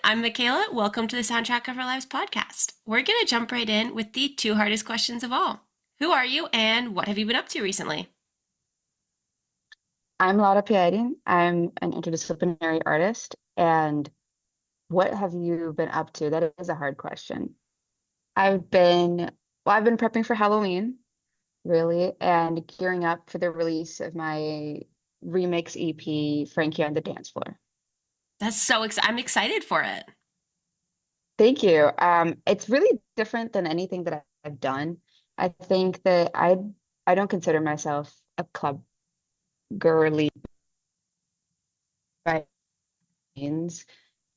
I'm Mackayla. Welcome to the Soundtrack of Our Lives podcast. We're going to jump right in with the two hardest questions of all. Who are you and what have you been up to recently? I'm Pieri. I'm an interdisciplinary artist. And what have you been up to? That is a hard question. I've been, I've been prepping for Halloween, really, and gearing up for the release of my remix EP, Frankie on the Dance Floor. That's so exciting. I'm excited for it. Thank you. It's really different than anything that I've done. I think that I don't consider myself a club girly by any means.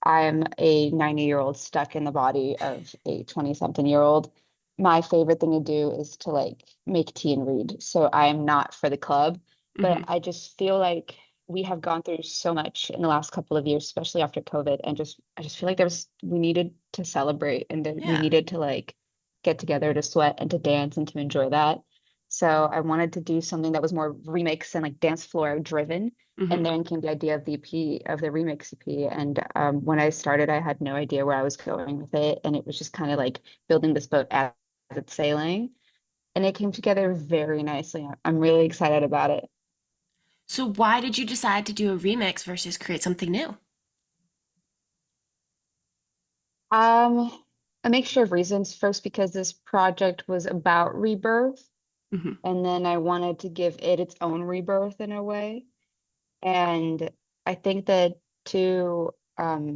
I'm a 90-year-old stuck in the body of a 20-something-year-old. My favorite thing to do is to like make tea and read. So I am not for the club, but Hmm. I just feel like we have gone through so much in the last couple of years, especially after COVID, and just I just feel like we needed to celebrate and that we Yeah. needed to like get together to sweat and to dance and to enjoy that. So I wanted to do something that was more remix and like dance floor driven. And Hmm. then came the idea of the EP, of the remix EP. And when I started, I had no idea where I was going with it. And it was just kind of like building this boat as it's sailing. And it came together very nicely. I'm really excited about it. So, why did you decide to do a remix versus create something new? Um, a mixture of reasons. First, because this project was about rebirth. Hmm. And then I wanted to give it its own rebirth in a way. And I think that too,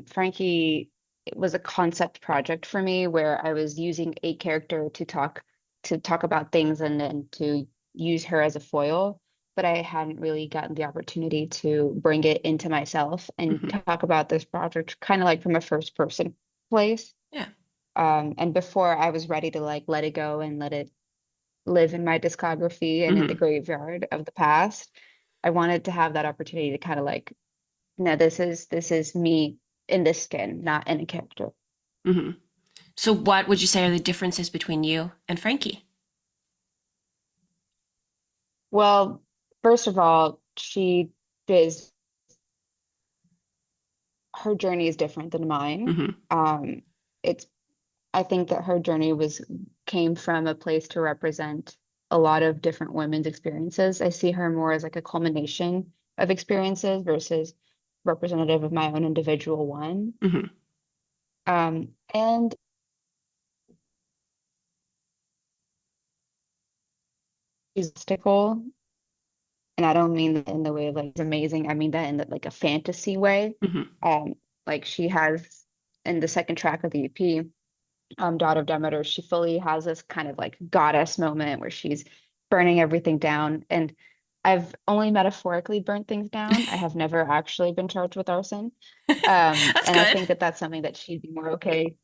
Frankie, it was a concept project for me where I was using a character to talk about things and then to use her as a foil, but I hadn't really gotten the opportunity to bring it into myself and Hmm. talk about this project kind of like from a first person place. Yeah. And before I was ready to like let it go and let it live in my discography and in the Hmm. graveyard of the past. I wanted to have that opportunity to kind of like, no, this is me in this skin, not in a character. Hmm. So, what would you say are the differences between you and Frankie? Well, first of all, she is her journey is different than mine. Hmm. Um, it's I think that her journey was came from a place to represent a lot of different women's experiences. I see her more as like a culmination of experiences versus representative of my own individual one. Hmm. And she's mystical, and I don't mean that in the way of like it's amazing. I mean that in the, like a fantasy way. Hmm. Um, like she has in the second track of the EP, Daughter of Demeter, she fully has this kind of like goddess moment where she's burning everything down. And I've only metaphorically burnt things down. I have never actually been charged with arson. That's And I good. think that that's something that she'd be more okay.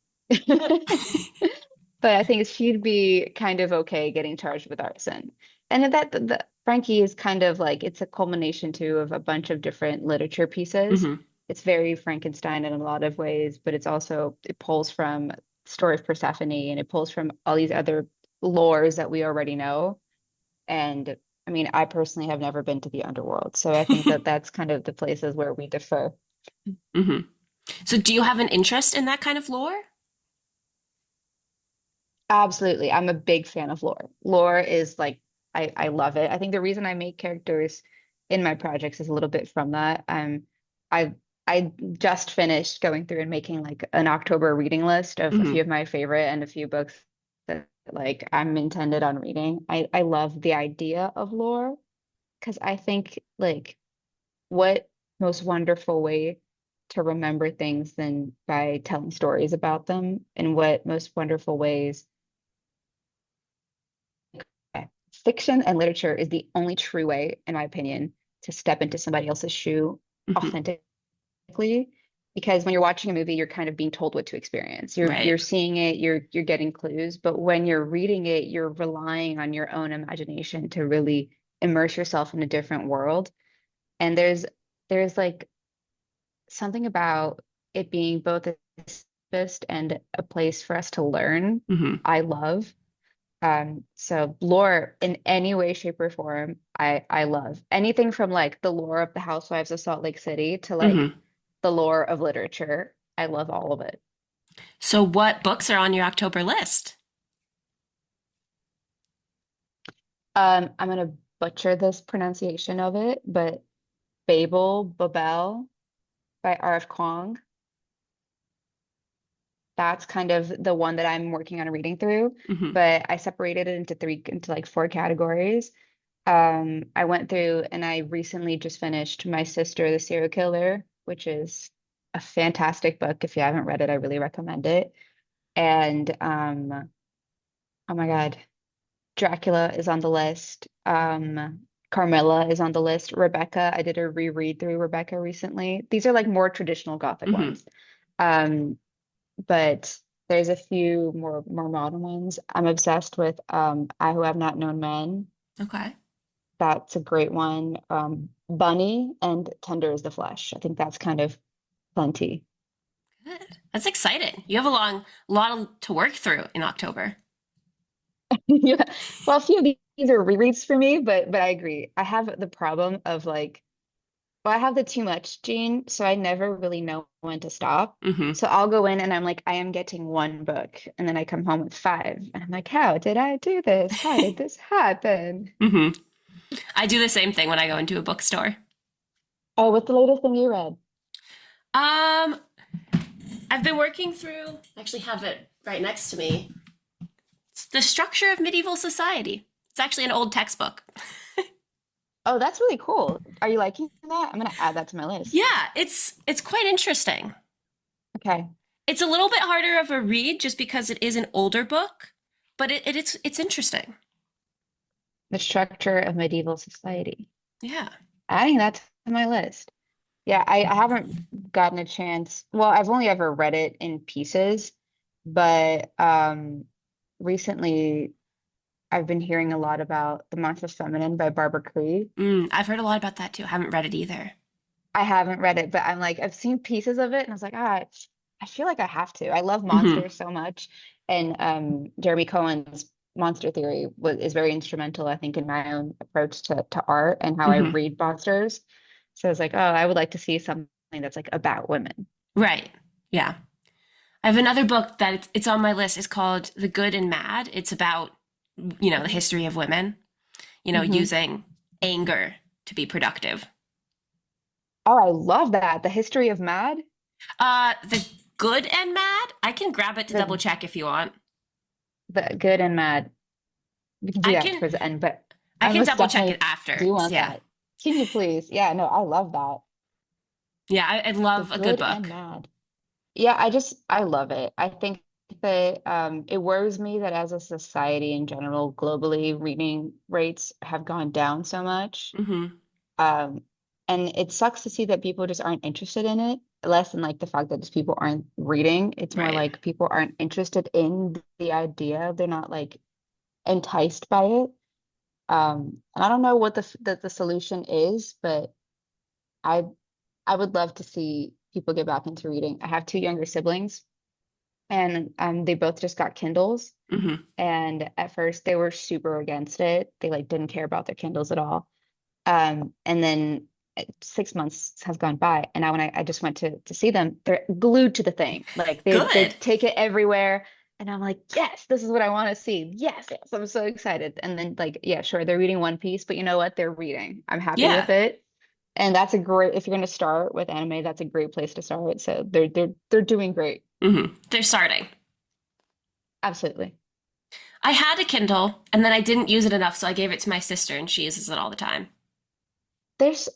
But I think she'd be kind of okay getting charged with arson. And that Frankie is kind of like it's a culmination too of a bunch of different literature pieces. Hmm. It's very Frankenstein in a lot of ways, but it pulls from story of Persephone and it pulls from all these other lores that we already know. And I mean, I personally have never been to the underworld, so I think that that's kind of the places where we differ. Hmm. So, do you have an interest in that kind of lore? Absolutely. I'm a big fan of lore. Lore is like I love it. I think the reason I make characters in my projects is a little bit from that. I I just finished going through and making like an October reading list of a Hmm. few of my favorite and a few books that like I'm intended on reading. I love the idea of lore because I think like what most wonderful way to remember things than by telling stories about them, and what most wonderful ways fiction and literature is the only true way, in my opinion, to step into somebody else's shoe Hmm. authentically. Because when you're watching a movie, you're kind of being told what to experience. You're Right. seeing it, you're getting clues, but when you're reading it, you're relying on your own imagination to really immerse yourself in a different world. And there's like something about it being both a therapist and a place for us to learn. Hmm. I love. So lore in any way, shape, or form, I love anything from like the lore of the Housewives of Salt Lake City to like Hmm. the lore of literature. I love all of it. So, what books are on your October list? I'm gonna butcher this pronunciation of it, but Babel by R.F. Kuang. That's kind of the one that I'm working on reading through, Hmm. but I separated it into like four categories. I went through and I recently just finished My Sister, the Serial Killer, which is a fantastic book. If you haven't read it, I really recommend it. And oh my God, Dracula is on the list. Carmilla is on the list. Rebecca, I did a reread through Rebecca recently. These are like more traditional Gothic Hmm. ones. Um, but there's a few more modern ones. I'm obsessed with I Who Have Not Known Men. Okay. That's a great one. Bunny and Tender is the Flesh. I think that's kind of plenty. Good. That's exciting. You have a long lot to work through in October. Yeah. Well, a few of these are rereads for me, but I agree. I have the problem of like, well, I have the too much gene, so I never really know when to stop. Hmm. So I'll go in and I'm like, I am getting one book, and then I come home with five, and I'm like, how did I do this? How did this happen? Hmm. I do the same thing when I go into a bookstore. Oh, what's the latest thing you read? Um, I've been working through, I actually have it right next to me. It's The Structure of Medieval Society. It's actually an old textbook. Oh, that's really cool. Are you liking that? I'm gonna add that to my list. Yeah, it's quite interesting. Okay. It's a little bit harder of a read just because it is an older book, but it's interesting. The Structure of Medieval Society. Yeah. Adding that to my list. Yeah, I haven't gotten a chance. Well, I've only ever read it in pieces, but recently I've been hearing a lot about The Monstrous Feminine by Barbara Creed. I've heard a lot about that too. I haven't read it either. I haven't read it, but I'm like I've seen pieces of it and I was like, I feel like I have to. I love Hmm. monsters so much. And Jeremy Cohen's monster theory is very instrumental, I think, in my own approach to art and how I Hmm. read monsters. So I was like, oh, I would like to see something that's like about women. Right. Yeah. I have another book that it's on my list. It's called The Good and Mad. It's about, the history of women, Hmm. using anger to be productive. Oh, I love that. The history of Mad, The Good and Mad, I can grab it to double the check if you want. the good and mad. We can do I that can towards the end, but I I can most double check it definitely after. do want Yeah. that. Can you please? Yeah, no, I love that. Yeah, I The love a good good and book. mad. Yeah, I love it. I think that it worries me that as a society in general, globally, reading rates have gone down so much. Hmm. Um, and it sucks to see that people just aren't interested in it, less than like the fact that just people aren't reading. It's more Right. like people aren't interested in the idea. They're not like enticed by it. And I don't know what the solution is, but I I would love to see people get back into reading. I have two younger siblings, and they both just got Kindles. Hmm. And at first, they were super against it. They like didn't care about their Kindles at all. And then 6 months has gone by, and now when I just went to see them, they're glued to the thing. Like they Good. take it everywhere, and I'm like, yes, this is what I want to see. Yes, yes, I'm so excited. And then like, yeah, sure, they're reading One Piece, but you know what? They're reading. I'm happy with Yeah. it. And that's a great, if you're going to start with anime, that's a great place to start. So they're doing great. They're starting. Absolutely. I had a Kindle and then I didn't use it enough, so I gave it to my sister and she uses it all the time. There's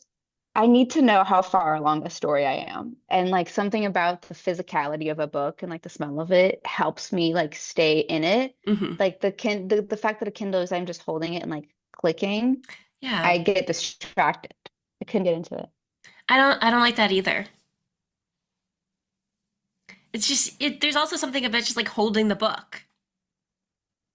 I need to know how far along a story I am. And like something about the physicality of a book and like the smell of it helps me like stay in it. Hmm. Like the fact that a Kindle is I'm just holding it and like clicking, Yeah. I get distracted. I couldn't get into it. I don't like that either. It's just there's also something about just like holding the book.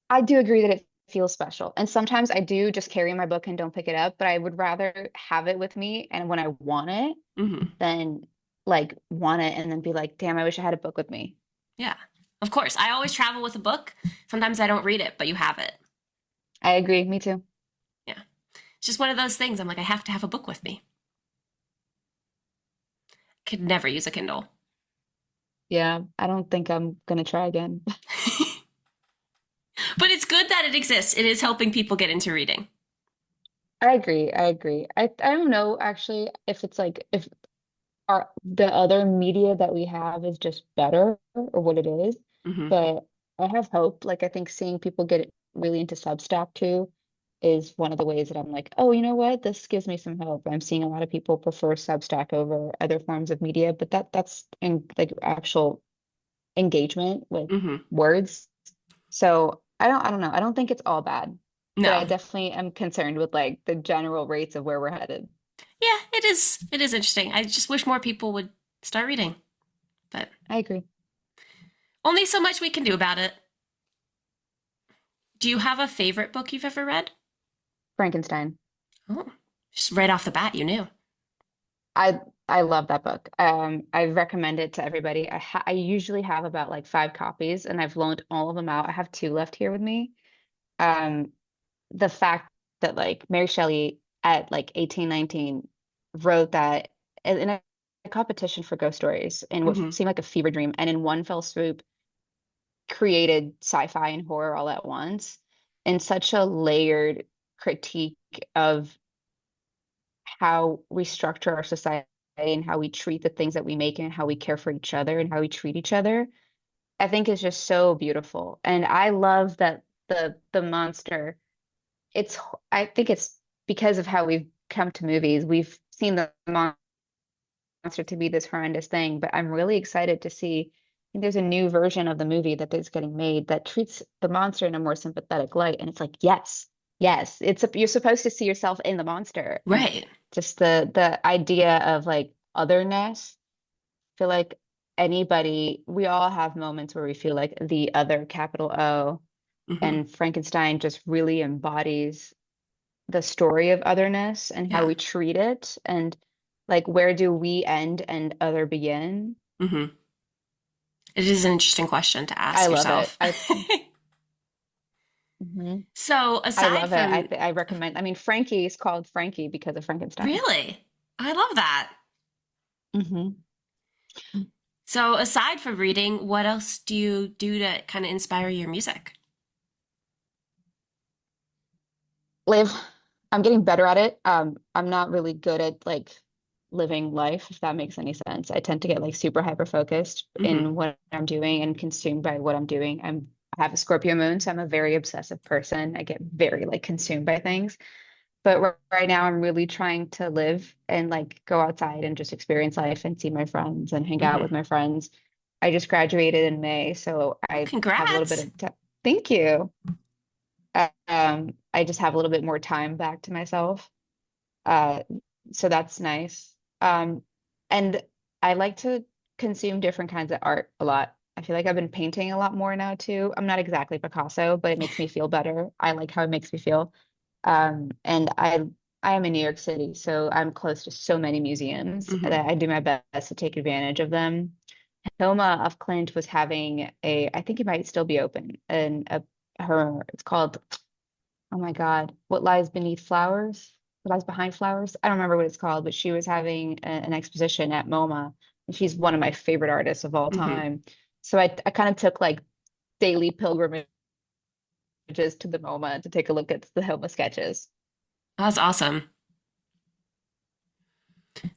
I do agree that it feels special. And sometimes I do just carry my book and don't pick it up, but I would rather have it with me and when I want it Hmm. than like want it and then be like, damn, I wish I had a book with me. Yeah. Of course. I always travel with a book. Sometimes I don't read it, but you have it. I agree. Me too. Yeah. It's just one of those things. I'm like, I have to have a book with me. Could never use a Kindle. Yeah, I don't think I'm gonna try again. But it's good that it exists. It is helping people get into reading. I agree. I agree. I don't know actually if it's like if the other media that we have is just better or what it is, Hmm. but I have hope. Like I think seeing people get really into Substack too is one of the ways that I'm like, oh, you know what? This gives me some hope. I'm seeing a lot of people prefer Substack over other forms of media, but that's in like actual engagement with Hmm. words. So I don't know. I don't think it's all bad, but I No. definitely am concerned with like the general rates of where we're headed. Yeah, it is. It is interesting. I just wish more people would start reading, but I agree. only so much we can do about it. Do you have a favorite book you've ever read? Frankenstein. Oh, just right off the bat, you knew. I I love that book. I recommend it to everybody. I usually have about like 5 copies, and I've loaned all of them out. I have 2 left here with me. Um, the fact that like Mary Shelley at like 18, 19 wrote that in a competition for ghost stories in what Hmm. seemed like a fever dream, and in one fell swoop created sci-fi and horror all at once, and such a layered critique of how we structure our society and how we treat the things that we make and how we care for each other and how we treat each other, I think is just so beautiful. And I love that the monster, it's I think it's because of how we've come to movies. We've seen the monster to be this horrendous thing, but I'm really excited to see. I think there's a new version of the movie that is getting made that treats the monster in a more sympathetic light. And it's like, yes, yes, you're supposed to see yourself in the monster. And Right. just the idea of like otherness. I feel like we all have moments where we feel like the other, capital O, Hmm. and Frankenstein just really embodies the story of otherness and how Yeah. we treat it, and like where do we end and other begin. Hmm. It is an interesting question to I ask love it. yourself. Mhm. So, I aside love it. from I recommend. I mean, Frankie is called Frankie because of Frankenstein. really, I love that. Hmm. So, aside from reading, what else do you do to kind of inspire your music? Live. I'm getting better at it. I'm not really good at like living life, if that makes any sense. I tend to get like super hyper focused Hmm. in what I'm doing and consumed by what I'm doing. I have a Scorpio moon, so I'm a very obsessive person. I get very like consumed by things. But right now, I'm really trying to live and like go outside and just experience life and see my friends and hang out Hmm. with my friends. I just graduated in May, so Oh, I have a little bit congrats. of time. Thank you. I just have a little bit more time back to myself. Uh, so that's nice. And I like to consume different kinds of art a lot. I feel like I've been painting a lot more now too. I'm not exactly Picasso, but it makes me feel better. I like how it makes me feel. And I am in New York City, so I'm close to so many museums Hmm. that I do my best to take advantage of them. Hilma of Clint was having I think it might still be open, and it's called, oh my God, What Lies Beneath Flowers? What Lies Behind Flowers? I don't remember what it's called, but she was having an exposition at MoMA, and she's one of my favorite artists of all Hmm. time. So I kind of took like daily pilgrimages to the MoMA to take a look at the Hilma sketches. That's awesome.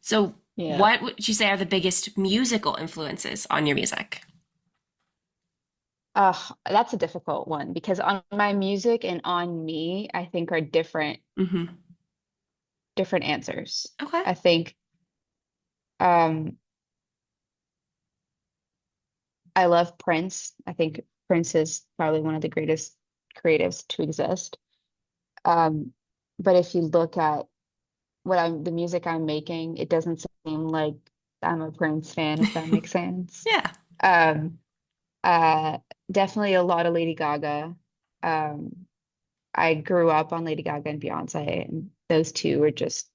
So, Yeah. what would you say are the biggest musical influences on your music? That's a difficult one because on my music and on me, I think are Hmm. different answers. Okay. I think um I love Prince. I think Prince is probably one of the greatest creatives to exist. Um, but if you look at the music I'm making, it doesn't seem like I'm a Prince fan, if that makes sense. Yeah. Um, uh, Definitely a lot of Lady Gaga. Um, I grew up on Lady Gaga and Beyonce, and those two are just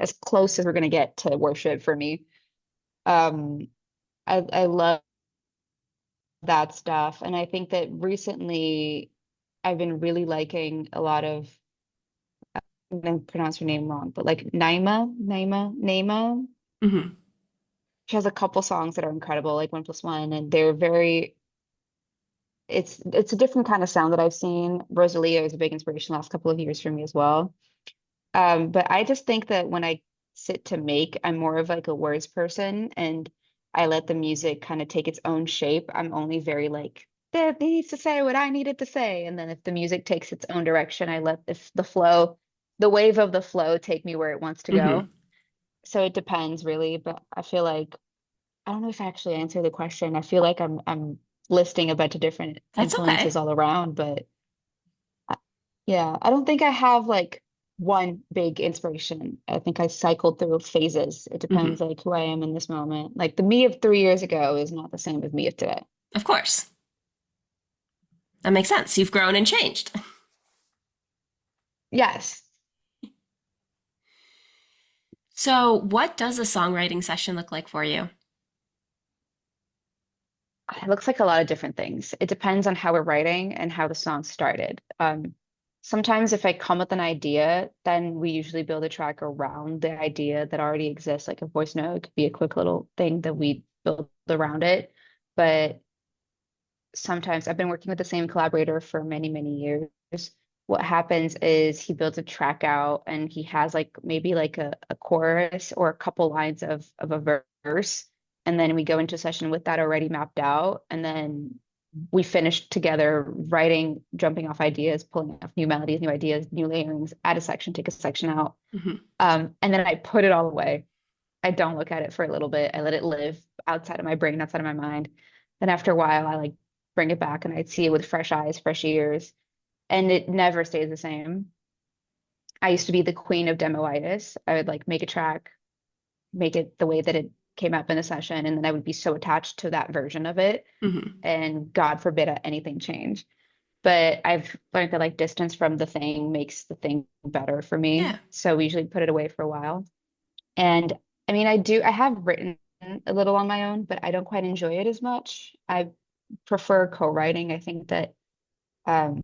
as close as we're gonna get to worship for me. Um, I love that stuff, and I think that recently I've been really liking a lot of, I'm gonna pronounce her name wrong, but like Naima. Hmm. She has a couple songs that are incredible, like One Plus One, and they're very it's a different kind of sound that I've seen. Rosalia is a big inspiration the last couple of years for me as well. But I just think that when I sit to make, I'm more of like a words person and I let the music kind of take its own shape. I'm only very like, that needs to say what I needed to say. And then if the music takes its own direction, I let the flow, the wave of the flow take me where it wants to Hmm. go. So it depends really, but I feel like I don't know if I actually answered the question. I feel like I'm listing a bunch of different That's okay. influences all around, but yeah, I don't think I have like one big inspiration. I think I cycled through phases. It Hmm. depends like who I am in this moment. Like the me of 3 years ago is not the same as me of today. Of course. That makes sense. You've grown and changed. Yes. So, what does a songwriting session look like for you? It looks like a lot of different things. It depends on how we're writing and how the song started. Sometimes if I come with an idea, then we usually build a track around the idea that already exists, like a voice note. It could be a quick little thing that we build around it. But sometimes I've been working with the same collaborator for many, many years. What happens is he builds a track out and he has like maybe like a chorus or a couple lines of a verse. And then we go into session with that already mapped out. And then we finish together writing, jumping off ideas, pulling off new melodies, new ideas, new layerings, add a section, take a section out. Hmm. And then I put it all away. I don't look at it for a little bit. I let it live outside of my brain, outside of my mind. Then after a while, I like bring it back and I'd see it with fresh eyes, fresh ears, and it never stays the same. I used to be the queen of demoitis. I would like make a track, make it the way that it came up in a session, and then I would be so attached to that version of it, Hmm. and God forbid anything change. But I've learned that like distance from the thing makes the thing better for me. Yeah. So we usually put it away for a while. And I mean, I have written a little on my own, but I don't quite enjoy it as much. I prefer co-writing. I think that um,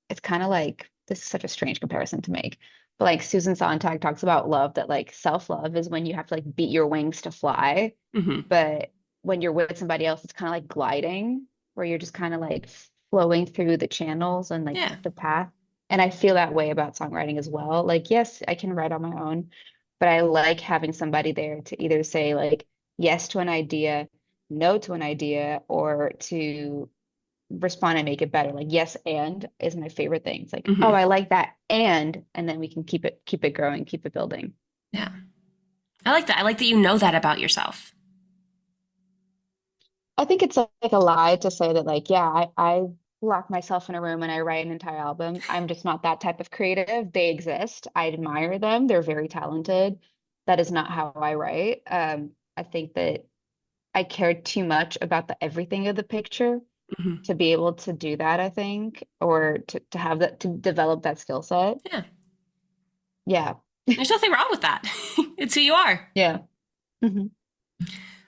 it's kind of like this is such a strange comparison to make, but like Susan Sontag talks about love, that like self-love is when you have to like beat your wings to fly, Hmm. but when you're with somebody else, it's kind of like gliding, where you're just kind of like flowing through the channels and like Yeah. the path. And I feel that way about songwriting as well. Like, yes, I can write on my own, but I like having somebody there to either say like yes to an idea, no to an idea, or to respond and make it better. Like yes and is my favorite thing. It's like, oh, Hmm. I like that and then we can keep it growing, keep it building. Yeah. I like that. I like that you know that about yourself. I think it's like a lie to say that like, yeah, I lock myself in a room and I write an entire album. I'm just not that type of creative. They exist. I admire them. They're very talented. That is not how I write. I think that I care too much about the everything of the picture Hmm. to be able to do that, I think, or to have that to develop that skill set. Yeah. Yeah. There's nothing wrong with that. It's who you are. Yeah. Hmm.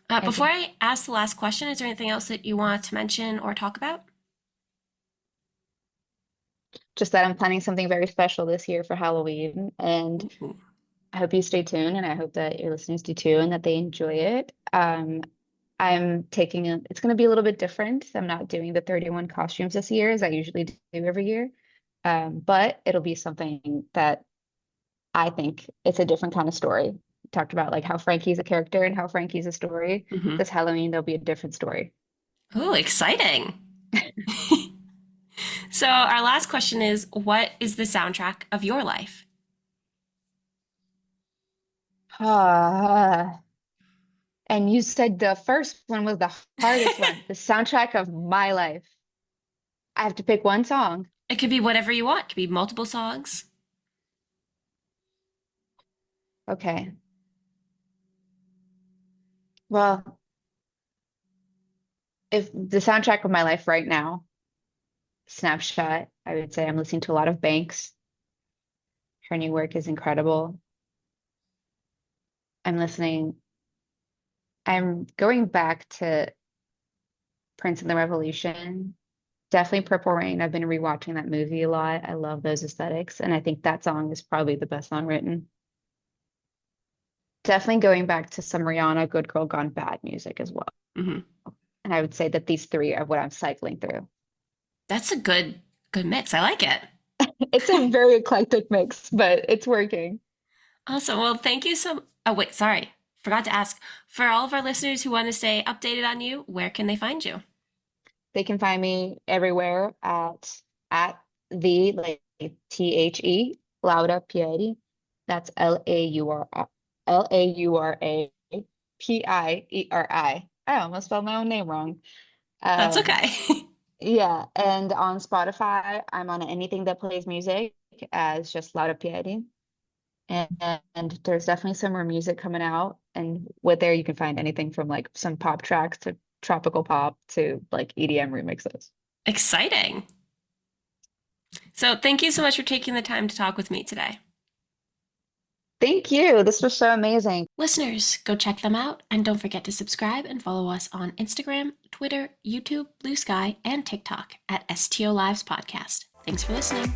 I Before agree. I ask the last question, is there anything else that you want to mention or talk about? Just that I'm planning something very special this year for Halloween, and Ooh. I hope you stay tuned, and I hope that your listeners do too, and that they enjoy it. It's going to be a little bit different. I'm not doing the 31 costumes this year as I usually do every year. But it'll be something that I think it's a different kind of story. We talked about like how Frankie's a character and how Frankie's a story. Hmm. This Halloween, there'll be a different story. Ooh, exciting. So, our last question is, what is the soundtrack of your life? Ah, and you said the first one was the hardest one, the soundtrack of my life. I have to pick one song. It could be whatever you want. It could be multiple songs. Okay. Well, if the soundtrack of my life right now, Snapshot, I would say I'm listening to a lot of Banks. Her new work is incredible. I'm listening, I'm going back to Prince and the Revolution. Definitely Purple Rain. I've been rewatching that movie a lot. I love those aesthetics, and I think that song is probably the best song written. definitely going back to some Rihanna, Good Girl Gone Bad music as well. Hmm. And I would say that these three are what I'm cycling through. That's a good mix. I like it. It's a very eclectic mix, but it's working. Awesome. Well, thank you so. Oh, wait, sorry. Forgot to ask. For all of our listeners who want to stay updated on you, where can they find you? They can find me everywhere at the like THE Pieri. That's Laura Pieri. I almost spelled my own name wrong. That's Um, okay. yeah, and on Spotify, I'm on anything that plays music as just Laura Pieri. And there's definitely some more music coming out. And with there, you can find anything from like some pop tracks to tropical pop to like EDM remixes. Exciting. So, thank you so much for taking the time to talk with me today. Thank you. This was so amazing. Listeners, go check them out and don't forget to subscribe and follow us on Instagram, Twitter, YouTube, Blue Sky, and TikTok at STO Lives Podcast. Thanks for listening.